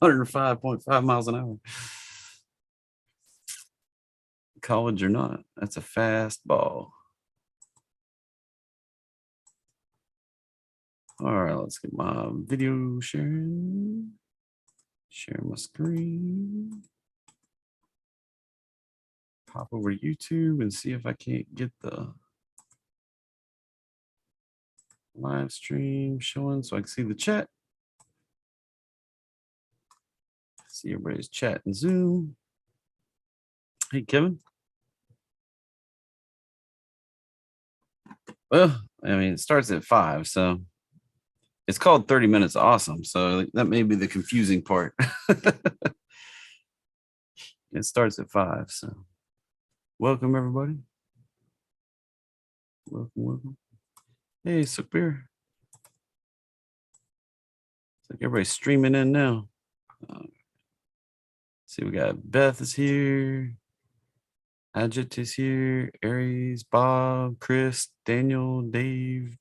105.5 miles an hour. College or not, that's a fast ball. All right, let's get my video sharing. Share my screen. Pop over to YouTube and see if I can't get the live stream showing so I can see the chat. See everybody's chat in Zoom. Hey, Kevin. Well, I mean, it starts at 5, so it's called 30 Minutes Awesome. So that may be the confusing part. It starts at 5. So welcome, everybody. Welcome. Hey, Sook Beer. It's like everybody's streaming in now. See, we got Beth is here. Ajit is here. Aries, Bob, Chris, Daniel, Dave.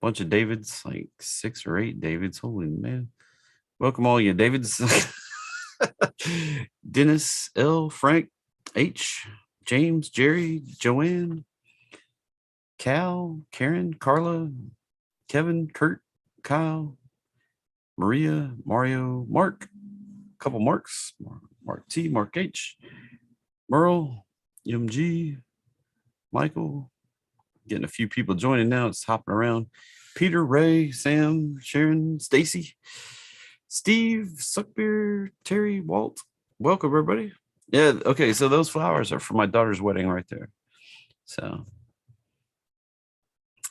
Bunch of Davids, like 6 or 8 Davids. Holy man. Welcome all you Davids. Dennis, L, Frank, H, James, Jerry, Joanne, Cal, Karen, Carla, Kevin, Kurt, Kyle, Maria, Mario, Mark, a couple Marks, Mark T, Mark H, Merle, UMG, Michael, getting a few people joining now. It's hopping around. Peter, Ray, Sam, Sharon, Stacy, Steve, Suckbeer, Terry, Walt. Welcome, everybody. Yeah, okay, so those flowers are for my daughter's wedding right there. So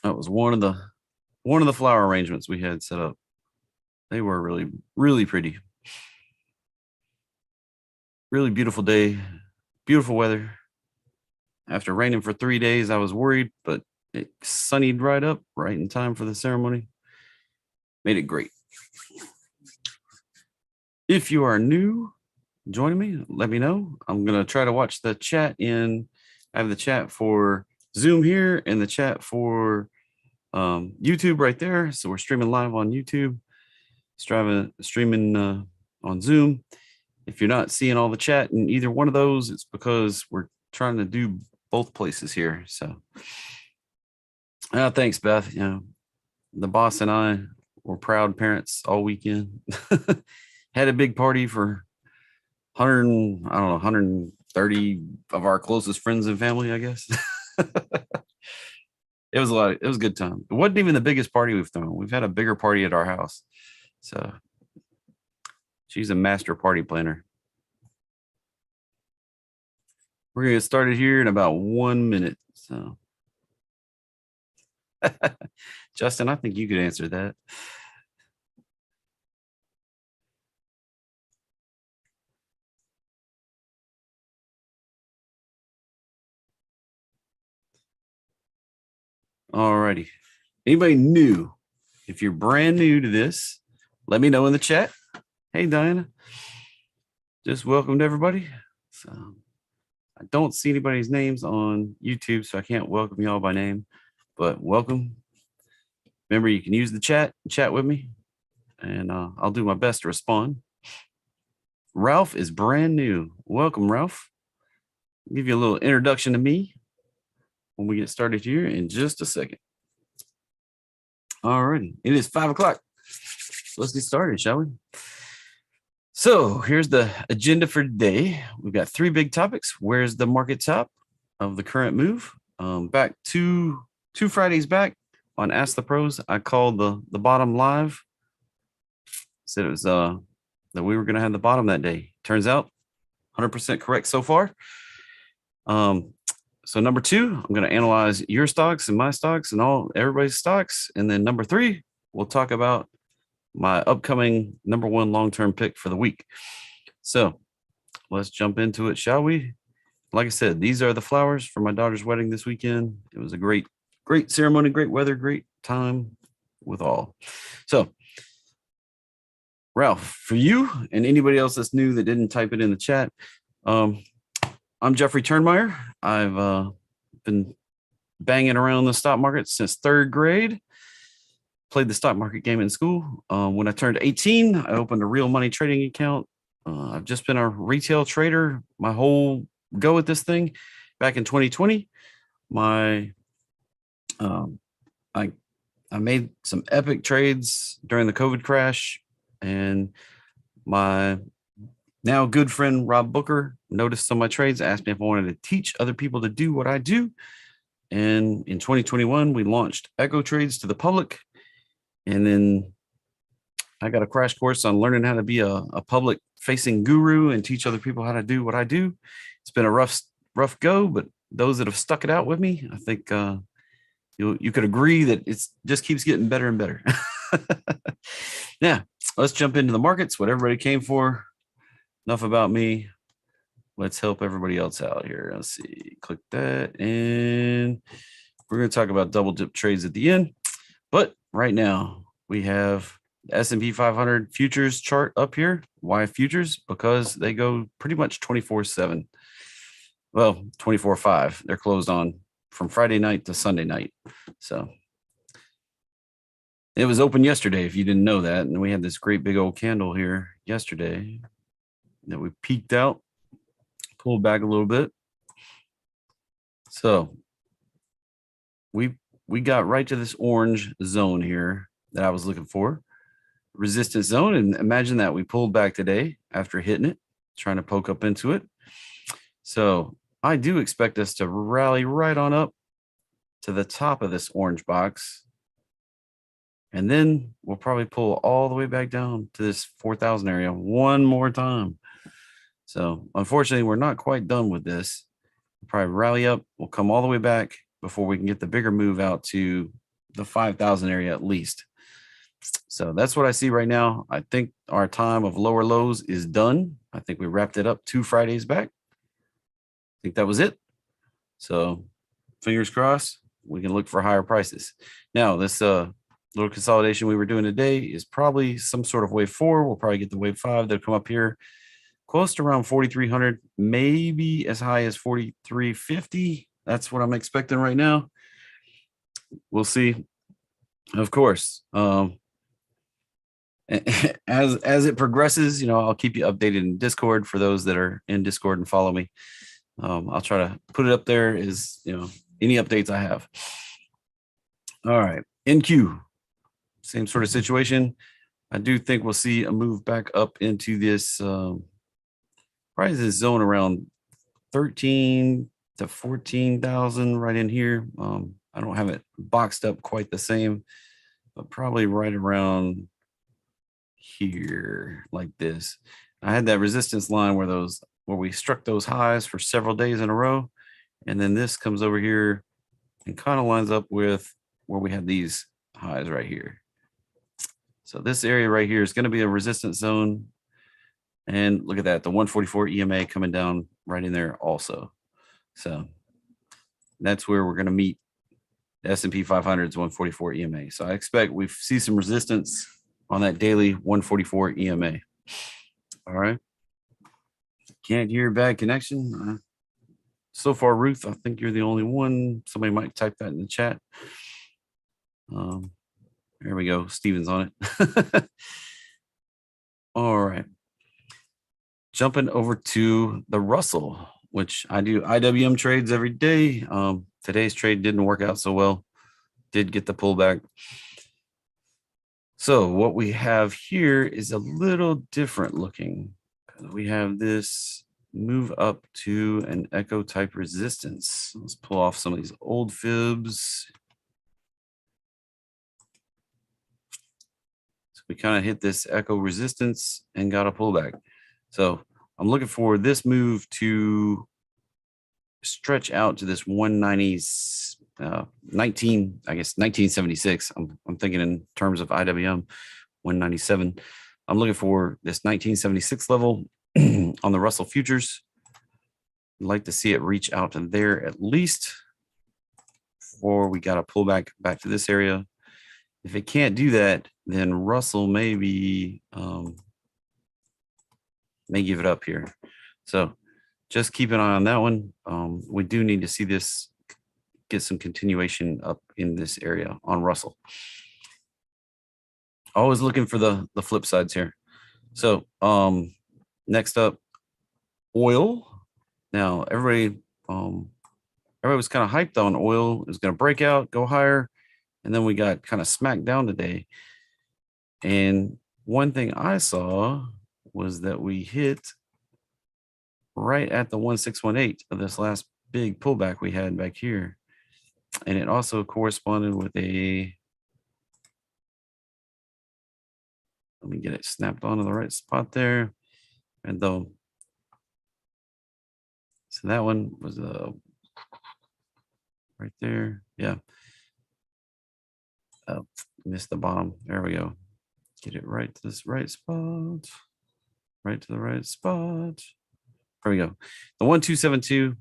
that was one of the flower arrangements we had set up. They were really, really pretty. Really beautiful day, beautiful weather. After raining for 3 days, I was worried, but it sunnied right up right in time for the ceremony. Made it great. If you are new, joining me, let me know. I'm going to try to watch the chat I have the chat for Zoom here and the chat for YouTube right there. So we're streaming live on YouTube, streaming on Zoom. If you're not seeing all the chat in either one of those, it's because we're trying to do both places here. So thanks, Beth. You know, the boss and I were proud parents all weekend. Had a big party for 130 of our closest friends and family, I guess. It was a good time. It wasn't even the biggest party we've thrown. We've had a bigger party at our house. So she's a master party planner. We're going to get started here in about 1 minute. So Justin, I think you could answer that. All righty. Anybody new? If you're brand new to this, let me know in the chat. Hey, Diana. Just welcomed everybody. So I don't see anybody's names on YouTube, so I can't welcome y'all by name, but welcome. Remember, you can use the chat with me, and I'll do my best to respond. Ralph is brand new. Welcome, Ralph. I'll give you a little introduction to me when we get started here in just a second. All righty. It is 5 o'clock. Let's get started, shall we? So here's the agenda for today. We've got 3 big topics. Where's the market top of the current move? Back two Fridays back on Ask the Pros, I called the bottom live. Said it was that we were going to have the bottom that day. Turns out 100% correct so far. So number 2, I'm going to analyze your stocks and my stocks and everybody's stocks. And then number 3, we'll talk about my upcoming number 1 long-term pick for the week. So let's jump into it, shall we? Like I said, these are the flowers for my daughter's wedding this weekend. It was a great ceremony, great weather, great time with all. So Ralph, for you and anybody else that's new that didn't type it in the chat, I'm Jeffrey Turnmeyer. I've been banging around the stock market since 3rd grade. played the stock market game in school. When I turned 18, I opened a real money trading account. I've just been a retail trader my whole go at this thing. Back in 2020, my I I made some epic trades during the COVID crash, and my now good friend Rob Booker noticed some of my trades, asked me if I wanted to teach other people to do what I do. And in 2021, we launched Echo Trades to the public. And then I got a crash course on learning how to be a public facing guru and teach other people how to do what I do. It's been a rough go, but those that have stuck it out with me, I think you could agree that it's just keeps getting better and better. Yeah, let's jump into the markets, what everybody came for. Enough about me. Let's help everybody else out here. Let's see, click that. And we're going to talk about double dip trades at the end. But right now we have the S&P 500 futures chart up here. Why futures? Because they go pretty much 24/7. Well, 24/5. They're closed on from Friday night to Sunday night. So it was open yesterday, if you didn't know that. And we had this great big old candle here yesterday that we peaked out, pulled back a little bit. So we got right to this orange zone here that I was looking for, resistance zone. And imagine that we pulled back today after hitting it, trying to poke up into it. So I do expect us to rally right on up to the top of this orange box. And then we'll probably pull all the way back down to this 4,000 area one more time. So unfortunately, we're not quite done with this. We'll probably rally up. We'll come all the way back before we can get the bigger move out to the 5,000 area at least. So that's what I see right now. I think our time of lower lows is done. I think we wrapped it up 2 Fridays back. I think that was it. So fingers crossed, we can look for higher prices. Now, this little consolidation we were doing today is probably some sort of wave 4. We'll probably get the wave 5 that'll come up here close to around 4,300, maybe as high as 4,350. That's what I'm expecting right now. We'll see. Of course, as it progresses, I'll keep you updated in Discord for those that are in Discord and follow me. I'll try to put it up there as any updates I have. All right, NQ, same sort of situation. I do think we'll see a move back up into this probably this zone around 13 to 14,000 right in here. I don't have it boxed up quite the same, but probably right around here like this. I had that resistance line where we struck those highs for several days in a row. And then this comes over here and kind of lines up with where we had these highs right here. So this area right here is going to be a resistance zone. And look at that, the 144 EMA coming down right in there also. So that's where we're going to meet the S&P 500's 144 EMA. So I expect we see some resistance on that daily 144 EMA. All right. Can't hear, bad connection. So far, Ruth, I think you're the only one. Somebody might type that in the chat. There we go. Steven's on it. All right. Jumping over to the Russell, which I do IWM trades every day. Today's trade didn't work out so well. Did get the pullback. So what we have here is a little different looking. We have this move up to an echo type resistance. Let's pull off some of these old fibs. So we kind of hit this echo resistance and got a pullback. So I'm looking for this move to stretch out to this 190s, 1976. I'm thinking in terms of IWM 197. I'm looking for this 1976 level on the Russell futures. I'd like to see it reach out to there at least before we got a pullback back to this area. If it can't do that, then Russell may give it up here. So just keep an eye on that one. We do need to see this get some continuation up in this area on Russell. Always looking for the flip sides here. So next up, oil. Now everybody was kind of hyped on oil. It was going to break out, go higher, and then we got kind of smacked down today. And one thing I saw was that we hit right at the 1618 of this last big pullback we had back here. And it also corresponded with a, let me get it snapped onto the right spot there. And though, so that one was right there. Yeah. Oh, missed the bottom. There we go. Get it right to this right spot. Right to the right spot. There we go. The 1272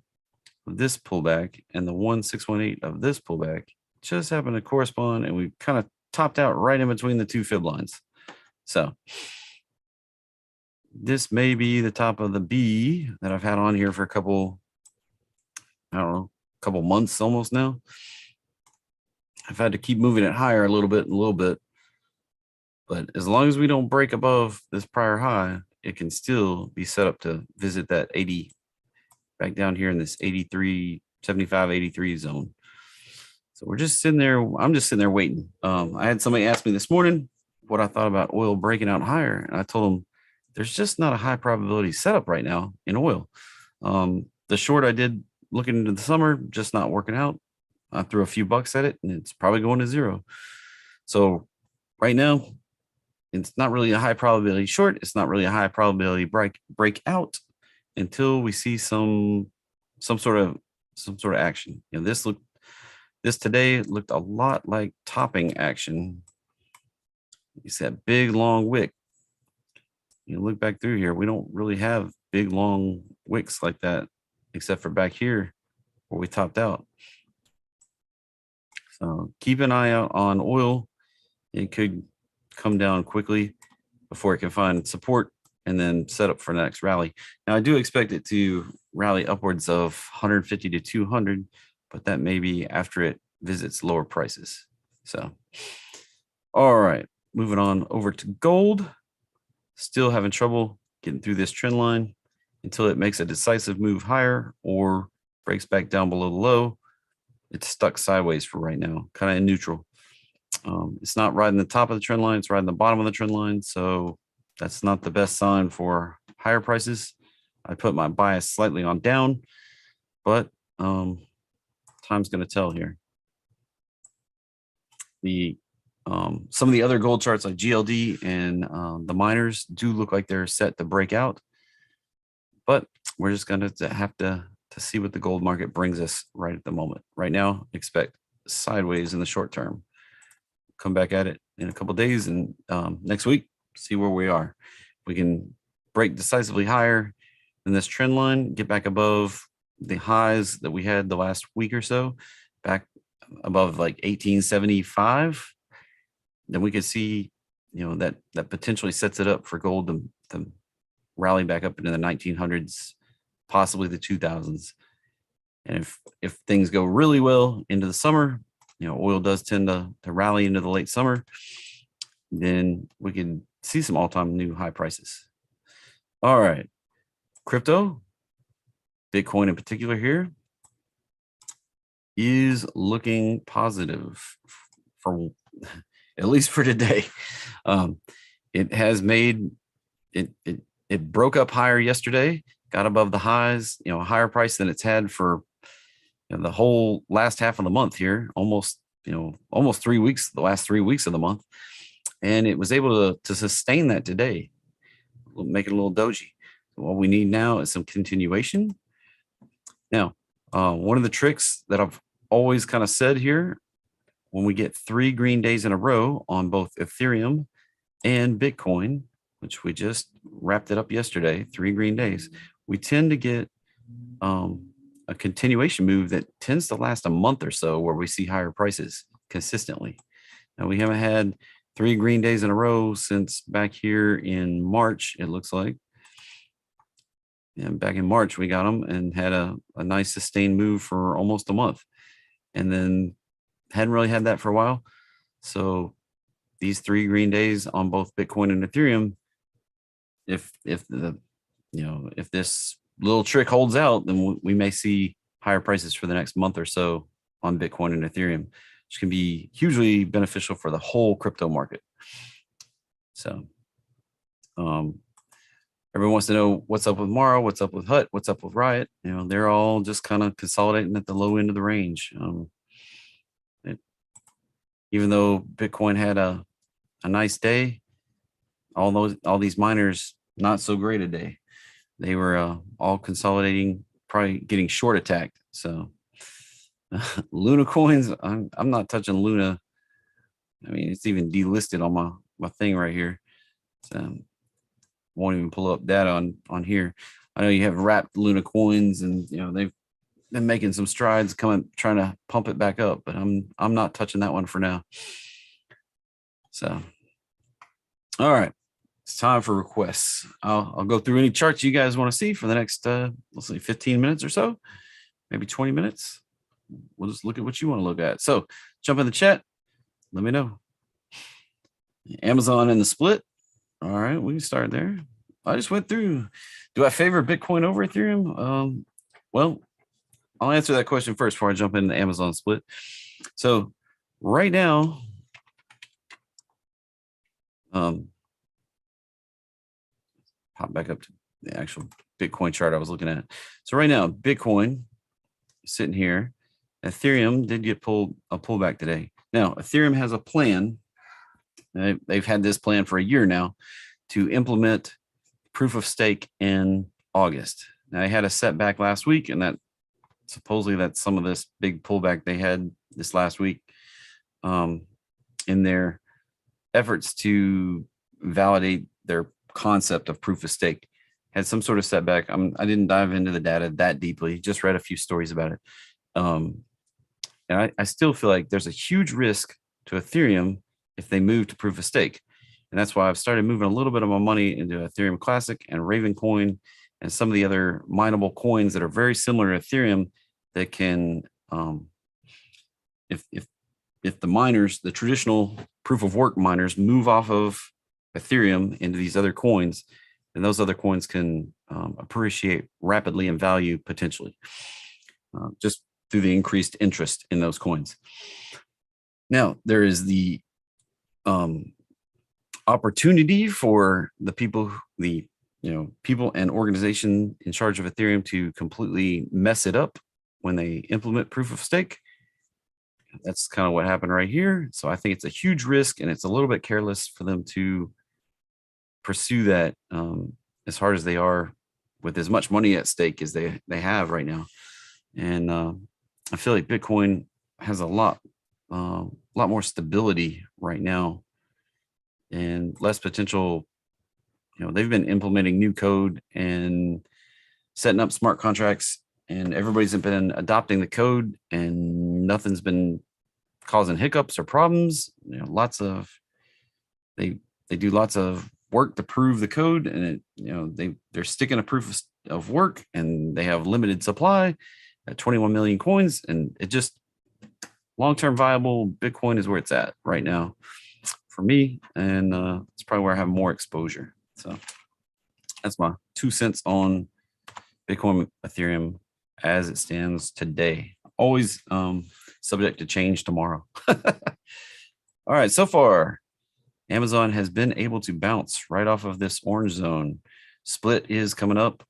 of this pullback and the 1618 of this pullback just happened to correspond, and we kind of topped out right in between the two fib lines. So this may be the top of the B that I've had on here for a couple, I don't know, couple months almost now. I've had to keep moving it higher a little bit. But as long as we don't break above this prior high, it can still be set up to visit that 80 back down here in this 83, 75, 83 zone. So we're just sitting there. I'm just sitting there waiting. I had somebody ask me this morning what I thought about oil breaking out higher. And I told them there's just not a high probability setup right now in oil. The short I did looking into the summer, just not working out. I threw a few bucks at it and it's probably going to zero. So right now, it's not really a high probability short. It's not really a high probability breakout until we see some sort of action. You know, this today looked a lot like topping action. You see that big long wick. You look back through here, we don't really have big long wicks like that, except for back here where we topped out. So keep an eye out on oil. It could come down quickly before it can find support and then set up for the next rally. Now, I do expect it to rally upwards of 150 to 200, but that may be after it visits lower prices. So, all right, moving on over to gold. Still having trouble getting through this trend line until it makes a decisive move higher or breaks back down below the low. It's stuck sideways for right now, kind of in neutral. It's not riding the top of the trend line, it's riding the bottom of the trend line. So that's not the best sign for higher prices. I put my bias slightly on down, but time's going to tell here. Some of the other gold charts like GLD and the miners do look like they're set to break out, but we're just going to have to see what the gold market brings us right at the moment. Right now, expect sideways in the short term. Come back at it in a couple of days and next week, see where we are. We can break decisively higher than this trend line, get back above the highs that we had the last week or so, back above like 1875. Then we could see, you know, that potentially sets it up for gold to rally back up into the 1900s, possibly the 2000s. And if things go really well into the summer, you know, oil does tend to rally into the late summer, then we can see some all-time new high prices. All right, crypto, Bitcoin in particular here, is looking positive for at least for today. It has made it broke up higher yesterday, got above the highs, you know, a higher price than it's had for, you know, the whole last half of the month here, almost 3 weeks, the last 3 weeks of the month. And it was able to sustain that today, make it a little doji. What we need now is some continuation. Now, one of the tricks that I've always kind of said here, when we get 3 green days in a row on both Ethereum and Bitcoin, which we just wrapped it up yesterday, 3 green days, we tend to get a continuation move that tends to last a month or so where we see higher prices consistently. Now, we haven't had 3 green days in a row since back here in March, it looks like. And back in March, we got them and had a nice sustained move for almost a month. And then hadn't really had that for a while. So these 3 green days on both Bitcoin and Ethereum, if this little trick holds out, then we may see higher prices for the next month or so on Bitcoin and Ethereum, which can be hugely beneficial for the whole crypto market. So everyone wants to know what's up with Morrow, what's up with Hut, what's up with Riot. They're all just kind of consolidating at the low end of the range. Even though Bitcoin had a nice day, all these miners not so great a day. They were all consolidating, probably getting short attacked. So Luna coins, I'm not touching Luna. I mean, it's even delisted on my thing right here. So won't even pull up data on here. I know you have wrapped Luna coins, and they've been making some strides trying to pump it back up, but I'm not touching that one for now. So all right, it's time for requests. I'll go through any charts you guys want to see for the next let's say 15 minutes or so, maybe 20 minutes. We'll just look at what you want to look at. So jump in the chat, let me know. Amazon and the split. All right, we can start there. I just went through. Do I favor Bitcoin over Ethereum? Well, I'll answer that question first before I jump into the Amazon split. So right now, pop back up to the actual Bitcoin chart I was looking at. So right now, Bitcoin is sitting here. Ethereum did get a pullback today. Now, Ethereum has a plan. They've had this plan for a year now to implement proof of stake in August. Now, they had a setback last week, and that supposedly that's some of this big pullback they had this last week in their efforts to validate their concept of proof of stake. Had some sort of setback. I didn't dive into the data that deeply, just read a few stories about it. And I still feel like there's a huge risk to Ethereum if they move to proof of stake. And that's why I've started moving a little bit of my money into Ethereum Classic and Raven Coin and some of the other mineable coins that are very similar to Ethereum that can, if the miners, the traditional proof of work miners, move off of Ethereum into these other coins, then those other coins can appreciate rapidly in value potentially, just through the increased interest in those coins. Now, there is the opportunity for the people, people and organization in charge of Ethereum to completely mess it up when they implement proof of stake. That's kind of what happened right here. So I think it's a huge risk, and it's a little bit careless for them to pursue that as hard as they are with as much money at stake as they have right now. And I feel like Bitcoin has a lot more stability right now and less potential. They've been implementing new code and setting up smart contracts, and everybody's been adopting the code, and nothing's been causing hiccups or problems. They do lots of work to prove the code, and they're sticking a proof of work, and they have limited supply at 21 million coins, and it just long-term viable Bitcoin is where it's at right now for me, and it's probably where I have more exposure. So that's my 2 cents on Bitcoin, Ethereum as it stands today. Always subject to change tomorrow. All right, so far, Amazon has been able to bounce right off of this orange zone. Split is coming up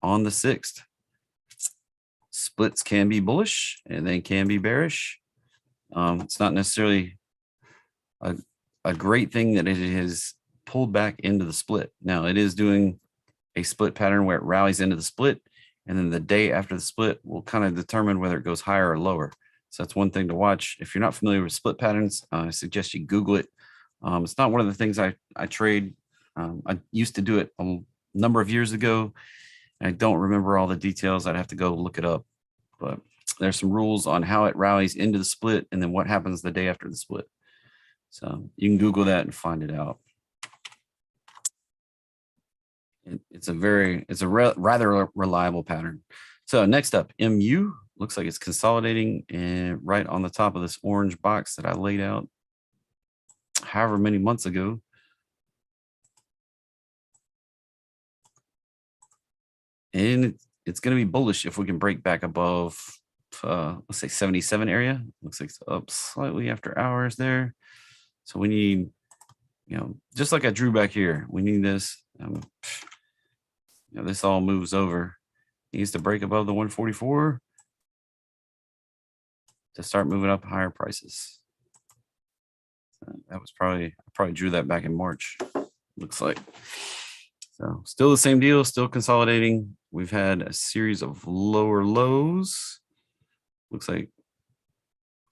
on the 6th. Splits can be bullish and they can be bearish. It's not necessarily a great thing that it has pulled back into the split. Now, it is doing a split pattern where it rallies into the split, and then the day after the split will kind of determine whether it goes higher or lower. So that's one thing to watch. If you're not familiar with split patterns, I suggest you Google it. It's not one of the things I trade. I used to do it a number of years ago. I don't remember all the details. I'd have to go look it up. But there's some rules on how it rallies into the split and then what happens the day after the split. So you can Google that and find it out. It's a rather reliable pattern. So next up, MU looks like it's consolidating and right on the top of this orange box that I laid out. however many months ago. And it's going to be bullish if we can break back above, let's say 77 area. Looks like it's up slightly after hours there. So we need, just like I drew back here, we need this. This all moves over. Needs to break above the 144 to start moving up higher prices. That was I probably drew that back in March, looks like. So still the same deal, still consolidating. We've had a series of lower lows. Looks like,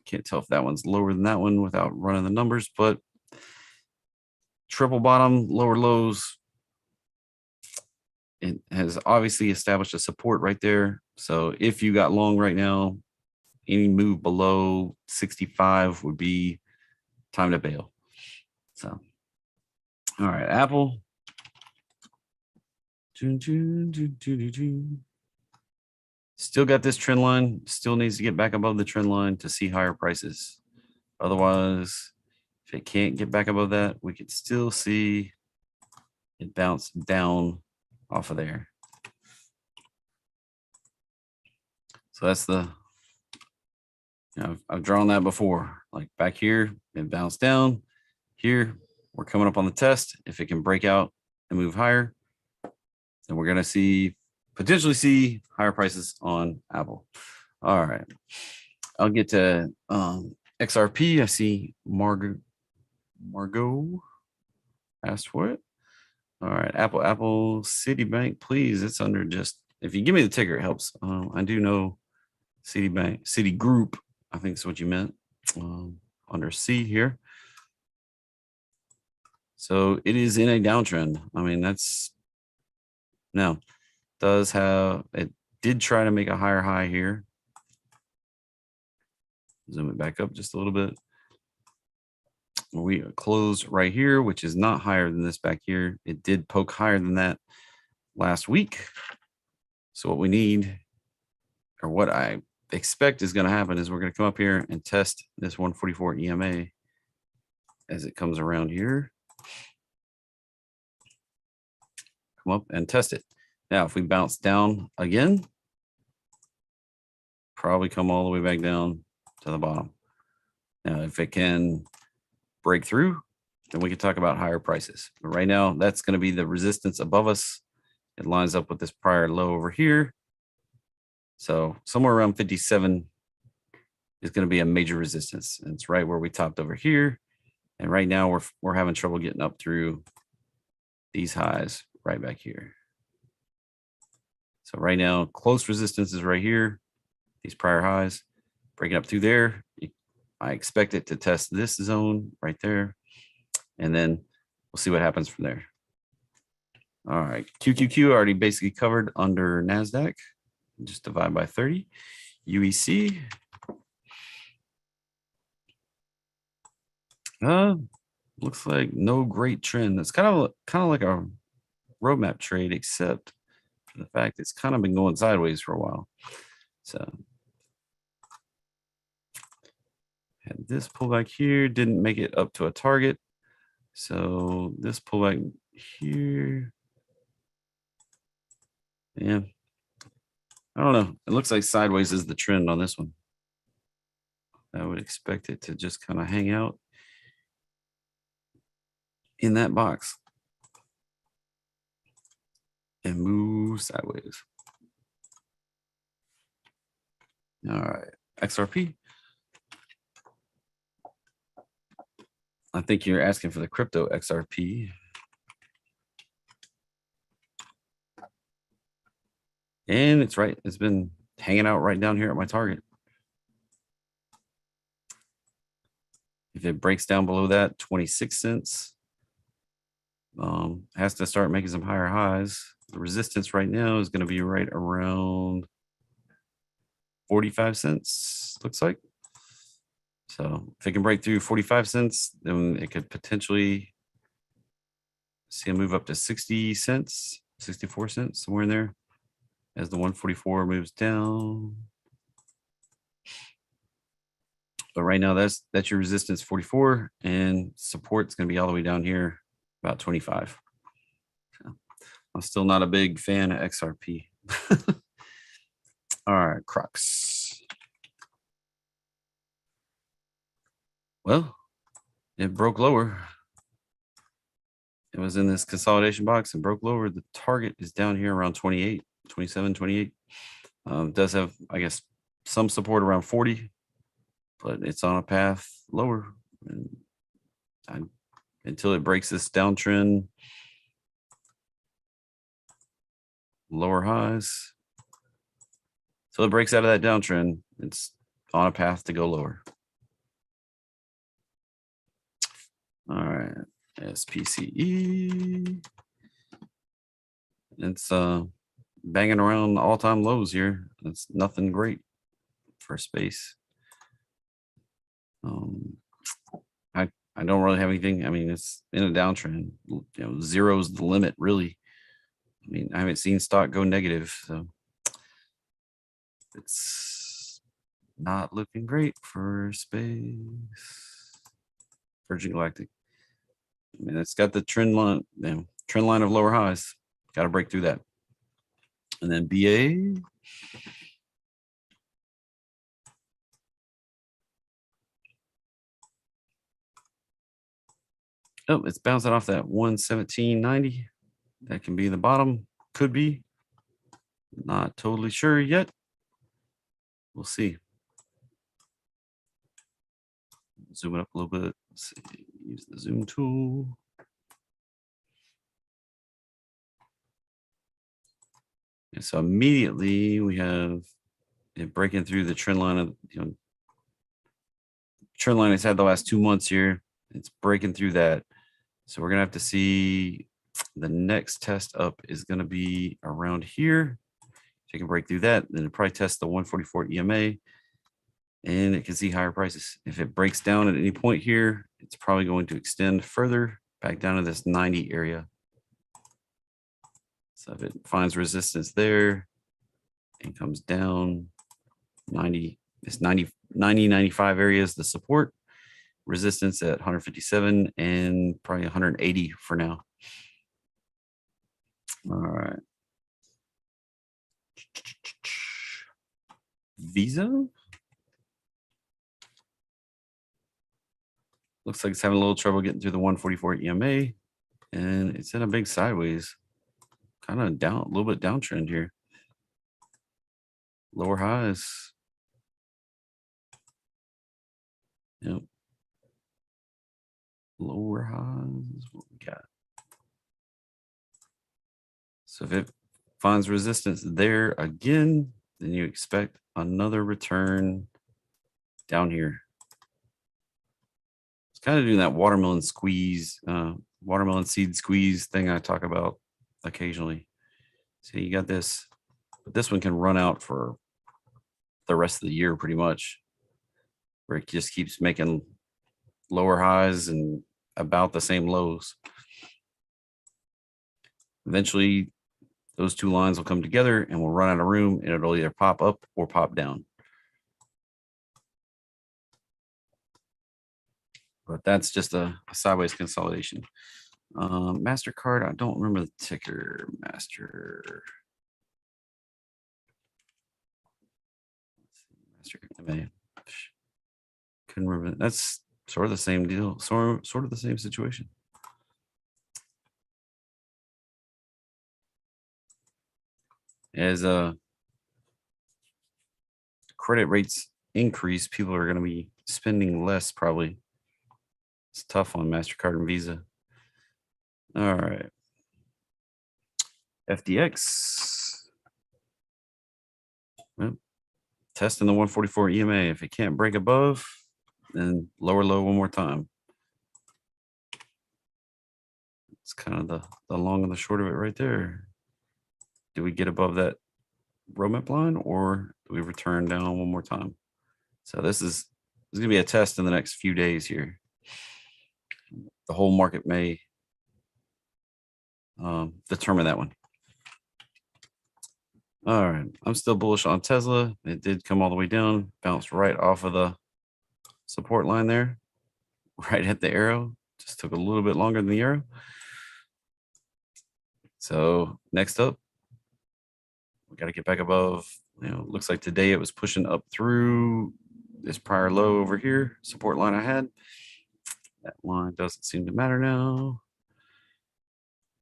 can't tell if that one's lower than that one without running the numbers, but triple bottom, lower lows. It has obviously established a support right there. So if you got long right now, any move below 65 would be time to bail. So, all right, Apple. Still got this trend line, still needs to get back above the trend line to see higher prices. Otherwise, if it can't get back above that, we could still see it bounce down off of there. So that's the, I've drawn that before, like back here, it bounced down. Here, we're coming up on the test. If it can break out and move higher, then we're going to potentially see higher prices on Apple. All right. I'll get to XRP. I see Margot asked for it. All right. Apple, Citibank, please. It's under just, if you give me the ticker, it helps. I do know Citibank, Citigroup, I think is what you meant, under C here. So it is in a downtrend. I mean, now it did try to make a higher high here. Zoom it back up just a little bit. We closed right here, which is not higher than this back here. It did poke higher than that last week. So what we need, or what I expect is going to happen, is we're going to come up here and test this 144 EMA as it comes around here. Come up and test it. Now, if we bounce down again, probably come all the way back down to the bottom. Now, if it can break through, then we can talk about higher prices. But right now, that's going to be the resistance above us. It lines up with this prior low over here. So somewhere around 57 is going to be a major resistance. And it's right where we topped over here. And right now we're having trouble getting up through these highs right back here. So right now, close resistance is right here. These prior highs, breaking up through there. I expect it to test this zone right there. And then we'll see what happens from there. All right, QQQ already basically covered under NASDAQ. Just divide by 30. UEC. Looks like no great trend. It's kind of like a roadmap trade, except for the fact it's kind of been going sideways for a while. So had this pullback here, didn't make it up to a target. So this pullback here, yeah, I don't know. It looks like sideways is the trend on this one. I would expect it to just kind of hang out in that box and move sideways. All right, XRP. I think you're asking for the crypto XRP. And it's right. It's been hanging out right down here at my target. If it breaks down below that, 26 cents, has to start making some higher highs. The resistance right now is going to be right around 45 cents, looks like. So if it can break through 45 cents, then it could potentially see a move up to 60 cents, 64 cents, somewhere in there, as the 144 moves down. But right now, that's your resistance 44, and support's going to be all the way down here about 25. So I'm still not a big fan of XRP. All right, Crux. Well, it broke lower. It was in this consolidation box and broke lower. The target is down here around 28, 27, 28. Does have, I guess, some support around 40, but it's on a path lower. And until it breaks this downtrend, lower highs. So it breaks out of that downtrend, it's on a path to go lower. All right, SPCE. It's banging around all-time lows here. It's nothing great for space. I don't really have anything. I mean, it's in a downtrend. You know, zero's the limit, really. I mean, I haven't seen stock go negative, so it's not looking great for space. Virgin Galactic. I mean, it's got the trend line, trend line of lower highs. Got to break through that. And then BA. Oh, it's bouncing off that 117.90. That can be the bottom. Could be. Not totally sure yet. We'll see. Zoom it up a little bit. Let's see. Use the zoom tool. And so immediately we have it breaking through the trend line of, trend line it's had the last 2 months here. It's breaking through that. So we're gonna have to see the next test up is gonna be around here. If it can break through that, then it probably test the 144 EMA and it can see higher prices. If it breaks down at any point here, it's probably going to extend further back down to this 90 area. So if it finds resistance there and comes down 90, this 90, 95 areas, the support, resistance at 157 and probably 180 for now. All right. Visa. Looks like it's having a little trouble getting through the 144 EMA, and it's in a big sideways, kind of down, a little bit downtrend here. Lower highs. Yep. Lower highs. What we got? So if it finds resistance there again, then you expect another return down here. It's kind of doing that watermelon squeeze, watermelon seed squeeze thing I talk about occasionally. So you got this, but this one can run out for the rest of the year pretty much, where it just keeps making lower highs and about the same lows. Eventually, those two lines will come together and we'll run out of room and it'll either pop up or pop down. But that's just a sideways consolidation. MasterCard, I don't remember the ticker. Master MA. Couldn't remember. That's sort of the same deal. Sort of the same situation. As credit rates increase, people are going to be spending less probably. It's tough on MasterCard and Visa. All right. FDX. Well, testing the 144 EMA. If it can't break above, then lower low one more time. It's kind of the long and the short of it right there. Do we get above that roadmap line or do we return down one more time? So this is going to be a test in the next few days here. The whole market may determine that one. All right, I'm still bullish on Tesla. It did come all the way down, bounced right off of the support line there, right at the arrow. Just took a little bit longer than the arrow. So next up, we got to get back above. Looks like today it was pushing up through this prior low over here, support line I had. That line doesn't seem to matter now.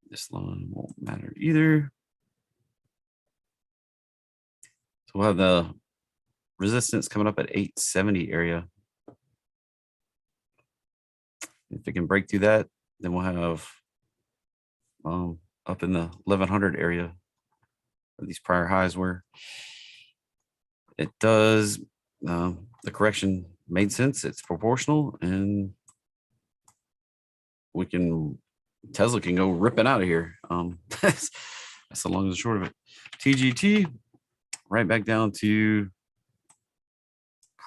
This line won't matter either. So we'll have the resistance coming up at 870 area. If it can break through that, then we'll have up in the 1100 area where these prior highs were. It does, the correction made sense. It's proportional, and Tesla can go ripping out of here. That's the long and short of it. TGT right back down to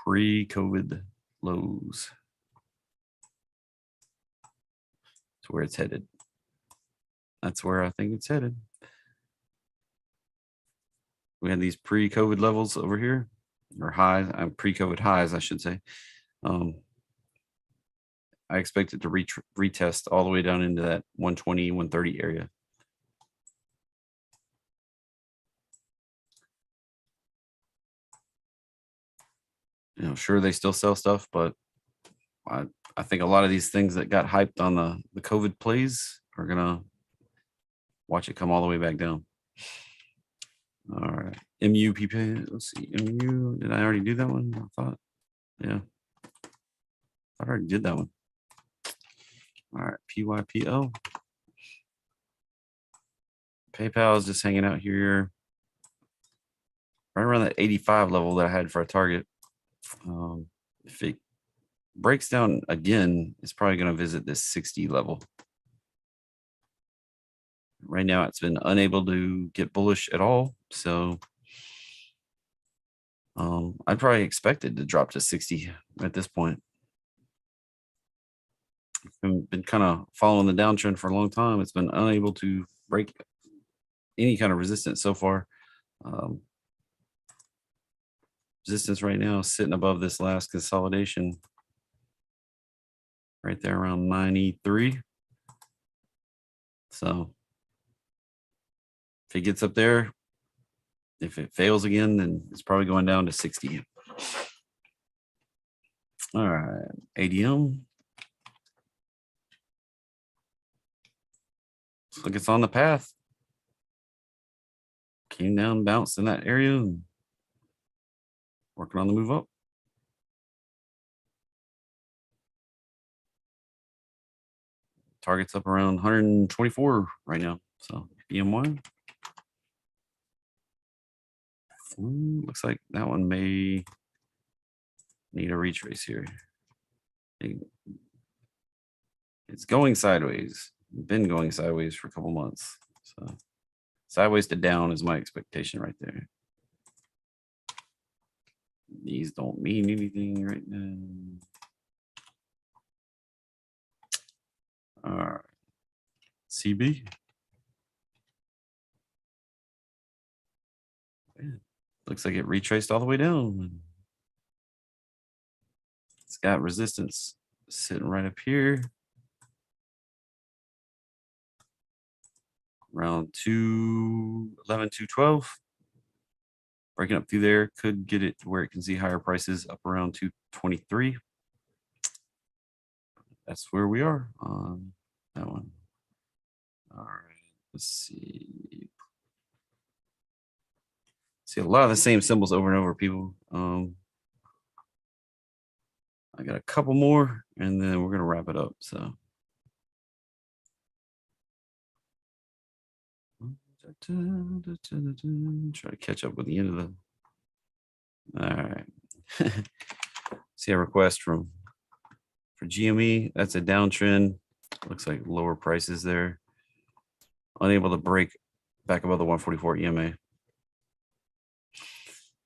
pre-COVID lows. That's where it's headed. That's where I think it's headed. We had these pre-COVID levels over here, or highs, pre-COVID highs, I should say. I expect it to retest all the way down into that 120, 130 area. Sure, they still sell stuff, but I think a lot of these things that got hyped on the COVID plays are gonna watch it come all the way back down. All right, MUPP. Let's see, MU. Did I already do that one? I thought, yeah, I already did that one. All right, PYPO. PayPal is just hanging out here, right around that 85 level that I had for a target. If it breaks down again, it's probably going to visit this 60 level. Right now, it's been unable to get bullish at all. So I'd probably expect it to drop to 60 at this point. I've been kind of following the downtrend for a long time. It's been unable to break any kind of resistance so far. Resistance right now is sitting above this last consolidation right there around 93. So if it gets up there, if it fails again, then it's probably going down to 60. All right, ADM. Looks like it's on the path. Came down, bounced in that area, and working on the move up. Target's up around 124 right now. So BM1. Looks like that one may need a retrace here. It's going sideways. Been going sideways for a couple months. So sideways to down is my expectation right there. These don't mean anything right now. All right. CB. Looks like it retraced all the way down. It's got resistance sitting right up here. Around 211, 212. Breaking up through there could get it to where it can see higher prices up around 223. That's where we are on that one. All right, let's see. See a lot of the same symbols over and over, people. I got a couple more, and then we're gonna wrap it up. So. Try to catch up with the end of the. All right. See a request for GME. That's a downtrend. Looks like lower prices there. Unable to break back above the 144 EMA.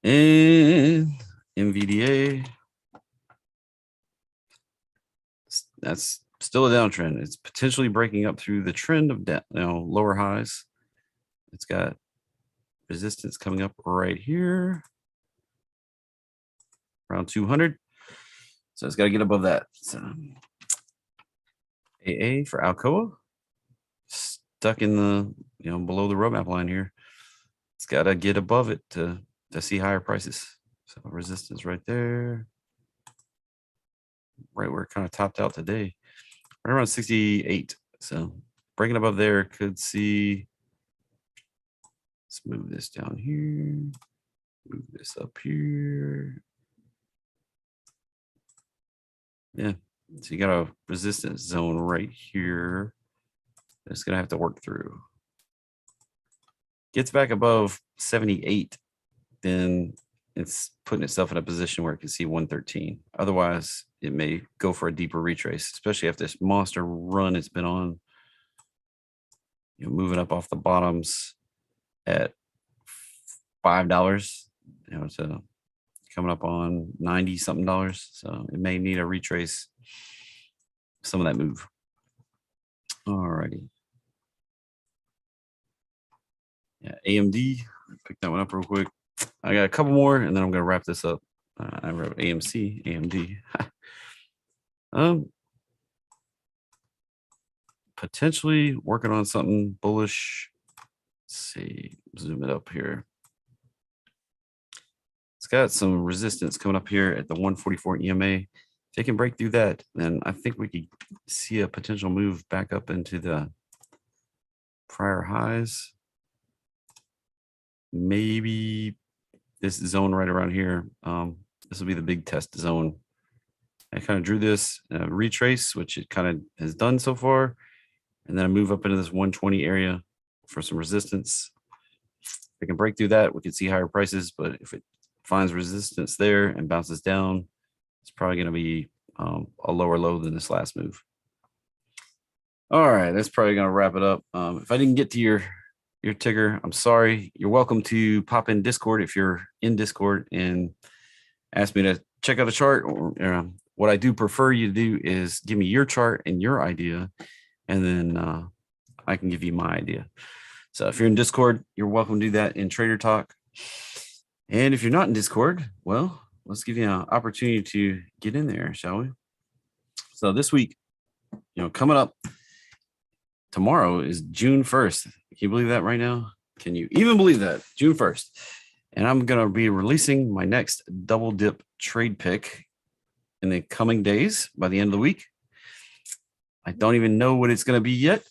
And NVDA. That's still a downtrend. It's potentially breaking up through the trend of lower highs. It's got resistance coming up right here around 200. So it's got to get above that. So AA for Alcoa, stuck in the, below the roadmap line here. It's got to get above it to see higher prices. So resistance right there, right where it kind of topped out today, right around 68. So breaking above there could see. Let's move this down here, move this up here. Yeah, so you got a resistance zone right here. It's gonna have to work through. Gets back above 78, then it's putting itself in a position where it can see 113. Otherwise, it may go for a deeper retrace, especially after this monster run it's been on. Moving up off the bottoms at $5. So coming up on 90 something dollars. So it may need a retrace some of that move. All righty. Yeah, AMD, pick that one up real quick. I got a couple more and then I'm going to wrap this up. I wrote AMC, AMD. Potentially working on something bullish. Let's see, zoom it up here. It's got some resistance coming up here at the 144 EMA. If they can break through that, then I think we could see a potential move back up into the prior highs. Maybe this zone right around here. This will be the big test zone. I kind of drew this retrace, which it kind of has done so far. And then I move up into this 120 area for some resistance. If it can break through that, we could see higher prices. But if it finds resistance there and bounces down, it's probably going to be a lower low than this last move. All right, that's probably going to wrap it up. If I didn't get to your ticker, I'm sorry. You're welcome to pop in Discord if you're in Discord and ask me to check out a chart. Or what I do prefer you to do is give me your chart and your idea, and then I can give you my idea. So if you're in Discord, you're welcome to do that in Trader Talk. And if you're not in Discord, well, let's give you an opportunity to get in there, shall we? So this week, coming up, tomorrow is June 1st. Can you believe that right now? Can you even believe that? June 1st. And I'm going to be releasing my next double dip trade pick in the coming days by the end of the week. I don't even know what it's going to be yet.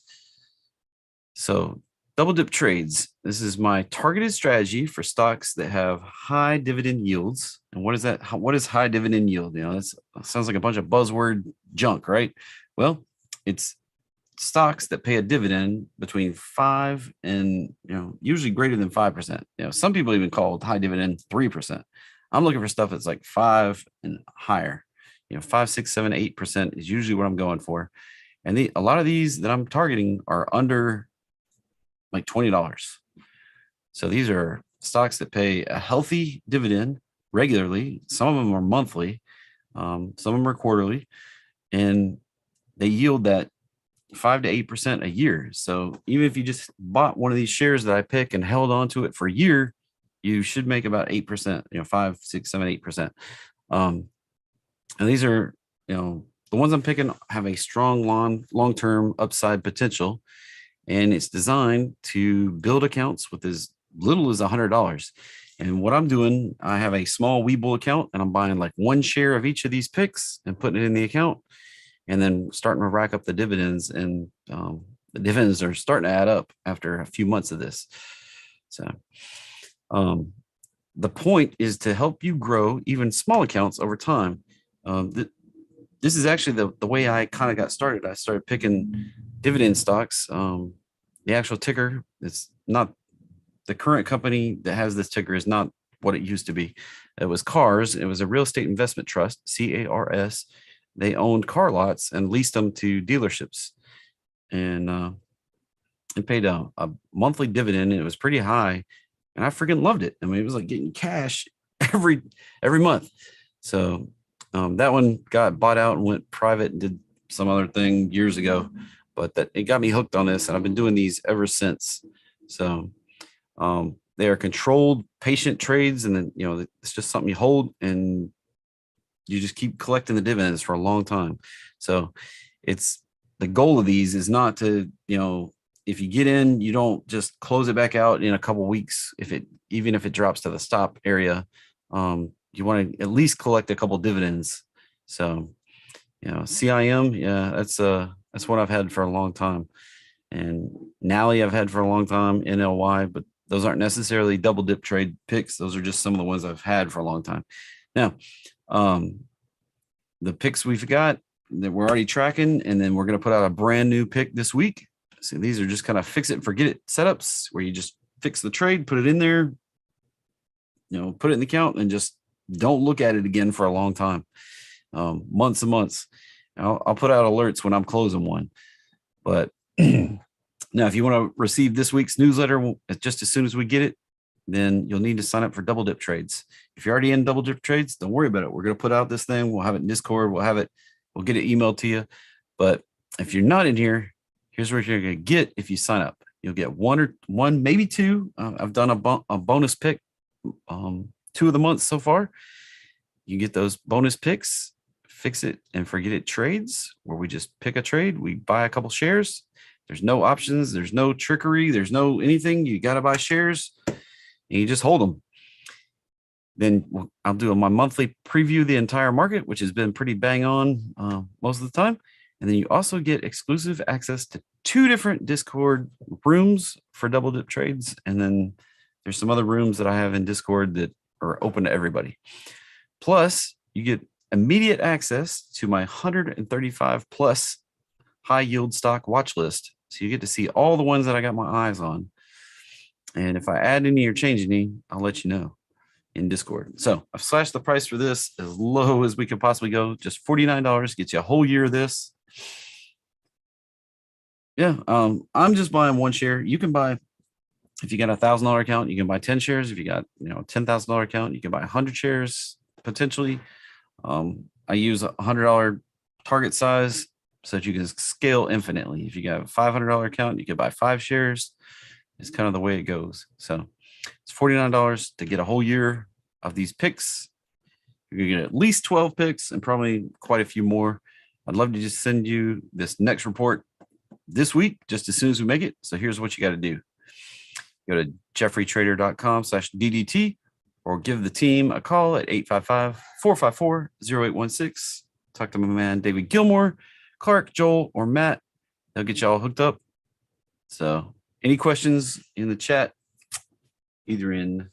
So double dip trades. This is my targeted strategy for stocks that have high dividend yields. And what is that? What is high dividend yield? That sounds like a bunch of buzzword junk, right? Well, it's stocks that pay a dividend between 5 and usually greater than 5%. Some people even call high dividend 3%. I'm looking for stuff that's like 5 and higher. 5, 6, 7, 8% is usually what I'm going for. And a lot of these that I'm targeting are under like $20. So these are stocks that pay a healthy dividend regularly. Some of them are monthly, some of them are quarterly, and they yield that 5 to 8% a year. So even if you just bought one of these shares that I pick and held on to it for a year, you should make about 8%, 5, 6, 7, 8%. And these are, the ones I'm picking have a strong long-term upside potential, and it's designed to build accounts with as little as $100. And what I'm doing, I have a small Webull account, and I'm buying like one share of each of these picks and putting it in the account, and then starting to rack up the dividends. And the dividends are starting to add up after a few months of this. So the point is to help you grow even small accounts over time. This is actually the way I kind of got started. I started picking dividend stocks. The actual ticker, it's not the current company that has this ticker is not what it used to be. It was CARS. It was a real estate investment trust, CARS. They owned car lots and leased them to dealerships, and it paid a monthly dividend, and it was pretty high, and I freaking loved it. I mean, it was like getting cash every month. So that one got bought out and went private and did some other thing years ago, but it got me hooked on this, and I've been doing these ever since. So they are controlled patient trades, and then it's just something you hold, and you just keep collecting the dividends for a long time. So it's the goal of these is not to, if you get in, you don't just close it back out in a couple of weeks. Even if it drops to the stop area, you want to at least collect a couple dividends. So, CIM, yeah, that's what I've had for a long time. And Nally I've had for a long time, NLY, but those aren't necessarily double dip trade picks. Those are just some of the ones I've had for a long time. Now, the picks we've got that we're already tracking, and then we're going to put out a brand new pick this week. So these are just kind of fix it, forget it setups where you just fix the trade, put it in there, put it in the account, and just don't look at it again for a long time, months and months. I'll put out alerts when I'm closing one. But now, if you want to receive this week's newsletter just as soon as we get it, then you'll need to sign up for double dip trades. If you're already in double dip trades, don't worry about it. We're going to put out this thing. We'll have it in Discord. We'll get it emailed to you. But if you're not in here, here's what you're going to get if you sign up. You'll get one, maybe two. I've done a bonus pick 2 of the months so far. You get those bonus picks, fix it and forget it trades, where we just pick a trade. We buy a couple shares. There's no options. There's no trickery. There's no anything. You got to buy shares and you just hold them. Then I'll do my monthly preview of the entire market, which has been pretty bang on most of the time. And then you also get exclusive access to 2 different Discord rooms for double dip trades. And then there's some other rooms that I have in Discord that are open to everybody. Plus, you get immediate access to my 135 plus high yield stock watch list. So you get to see all the ones that I got my eyes on. And if I add any or change any, I'll let you know in Discord. So I've slashed the price for this as low as we could possibly go. Just $49 gets you a whole year of this. Yeah, I'm just buying 1 share. You can buy, if you got a $1,000 account, you can buy 10 shares. If you got, a $10,000 account, you can buy 100 shares potentially. I use a $100 target size so that you can scale infinitely. If you got a $500 account, you can buy 5 shares. It's kind of the way it goes. So it's $49 to get a whole year of these picks. You're going to get at least 12 picks and probably quite a few more. I'd love to just send you this next report this week, just as soon as we make it. So here's what you got to do. Go to jeffreytrader.com/DDT or give the team a call at 855-454-0816. Talk to my man, David Gilmore, Clark, Joel, or Matt. They'll get you all hooked up. So any questions in the chat, either in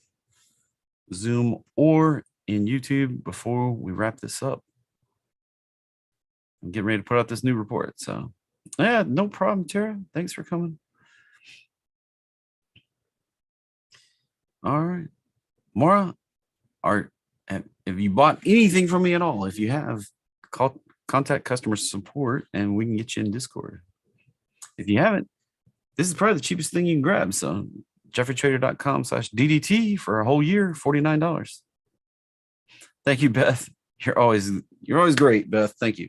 Zoom or in YouTube before we wrap this up? I'm getting ready to put out this new report. So yeah, no problem, Tara. Thanks for coming. All right. Maura, have you bought anything from me at all? If you have, contact customer support and we can get you in Discord. If you haven't, this is probably the cheapest thing you can grab. So jeffreytrader.com/DDT for a whole year, $49. Thank you, Beth. You're always great, Beth. Thank you.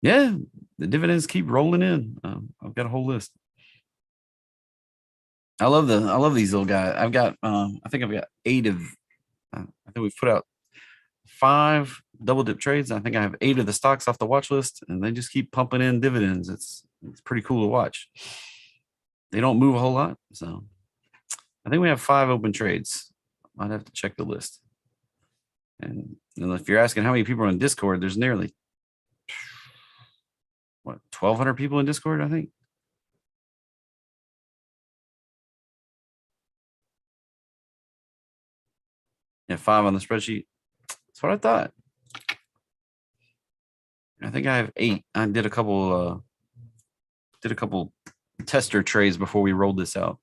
Yeah, the dividends keep rolling in. I've got a whole list. I love these little guys. I think I've got 8 of. I think we've put out 5 double dip trades. I think I have 8 of the stocks off the watch list, and they just keep pumping in dividends. It's pretty cool to watch. They don't move a whole lot, so I think we have 5 open trades. I'd have to check the list. And if you're asking how many people are on Discord, there's nearly 1,200 people in Discord, I think. Yeah, 5 on the spreadsheet. That's what I thought. I think I have 8. I did a couple tester trades before we rolled this out.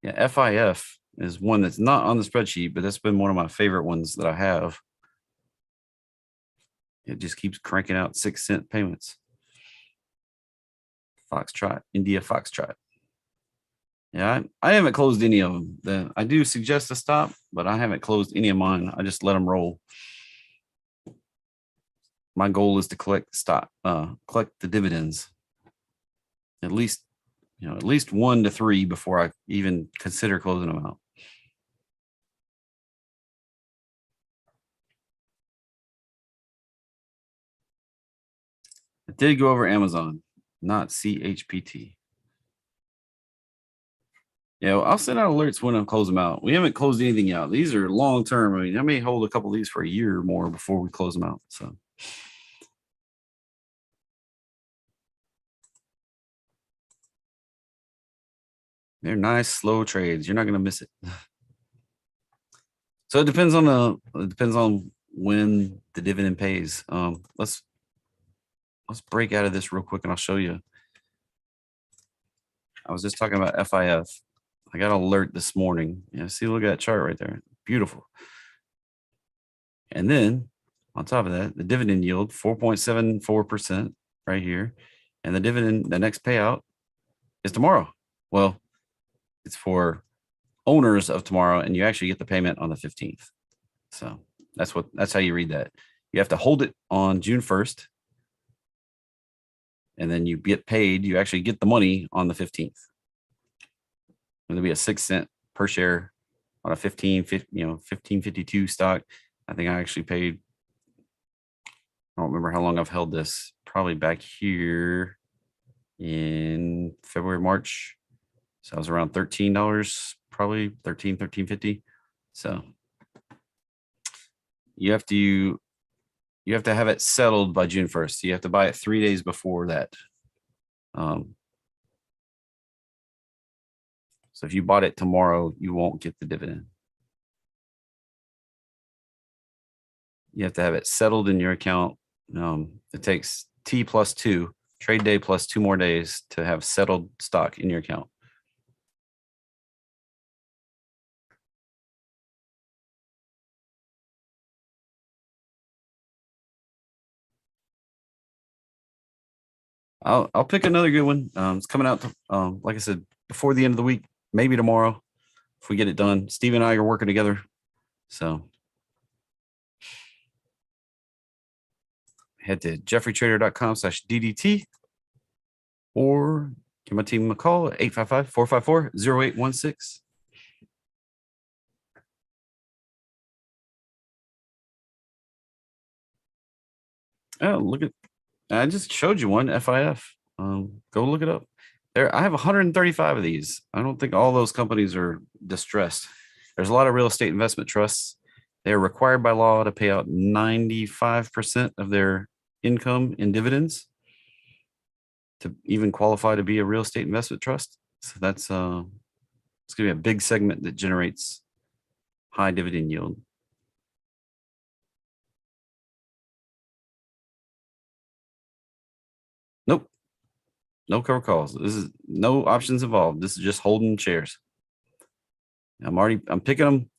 Yeah, FIF is one that's not on the spreadsheet, but that's been one of my favorite ones that I have. It just keeps cranking out 6-cent payments. Foxtrot, India Foxtrot. Yeah, I haven't closed any of them. I do suggest a stop, but I haven't closed any of mine. I just let them roll. My goal is to collect the dividends. At least at least 1 to 3 before I even consider closing them out. I did go over Amazon, not CHPT. Yeah, I'll send out alerts when I close them out. We haven't closed anything out. These are long term. I mean, I may hold a couple of these for a year or more before we close them out. So they're nice, slow trades. You're not going to miss it. So it depends on when the dividend pays. Let's break out of this real quick and I'll show you. I was just talking about FIF. I got an alert this morning. Yeah, see, look at that chart right there. Beautiful. And then on top of that, the dividend yield, 4.74% right here. And the next payout is tomorrow. Well, it's for owners of tomorrow, and you actually get the payment on the 15th. So that's how you read that. You have to hold it on June 1st. And then you get paid. You actually get the money on the 15th. It'll be a 6 cent per share on a 1552 stock. I think I actually paid. I don't remember how long I've held this. Probably back here in February, March. So I was around $13, probably $13.50. So you have to have it settled by June 1st. So you have to buy it 3 days before that. So if you bought it tomorrow, you won't get the dividend. You have to have it settled in your account. It takes T plus 2, trade day plus 2 more days to have settled stock in your account. I'll pick another good one. It's coming out, like I said, before the end of the week, maybe tomorrow, if we get it done. Steve and I are working together. So head to jeffreytrader.com/DDT or give my team a call at 855-454-0816. Oh, look at, I just showed you one, FIF. Go look it up. There, I have 135 of these. I don't think all those companies are distressed. There's a lot of real estate investment trusts. They are required by law to pay out 95% of their income in dividends to even qualify to be a real estate investment trust. So that's it's going to be a big segment that generates high dividend yield. Nope. No cover calls. This is no options involved. This is just holding shares. I'm picking them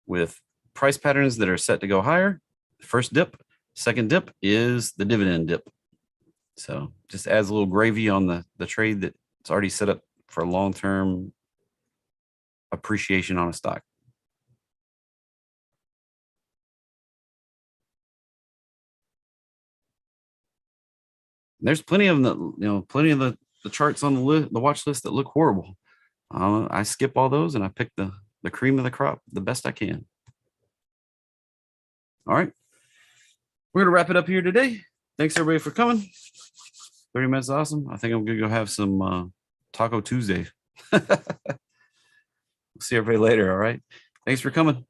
with price patterns that are set to go higher. First dip, second dip is the dividend dip. So just adds a little gravy on the trade that's already set up for long-term appreciation on a stock. There's plenty of the charts on the watch list that look horrible. I skip all those and I pick the cream of the crop the best I can. All right. We're going to wrap it up here today. Thanks everybody for coming. 30 minutes awesome. I think I'm going to go have some Taco Tuesday. See everybody later. All right. Thanks for coming.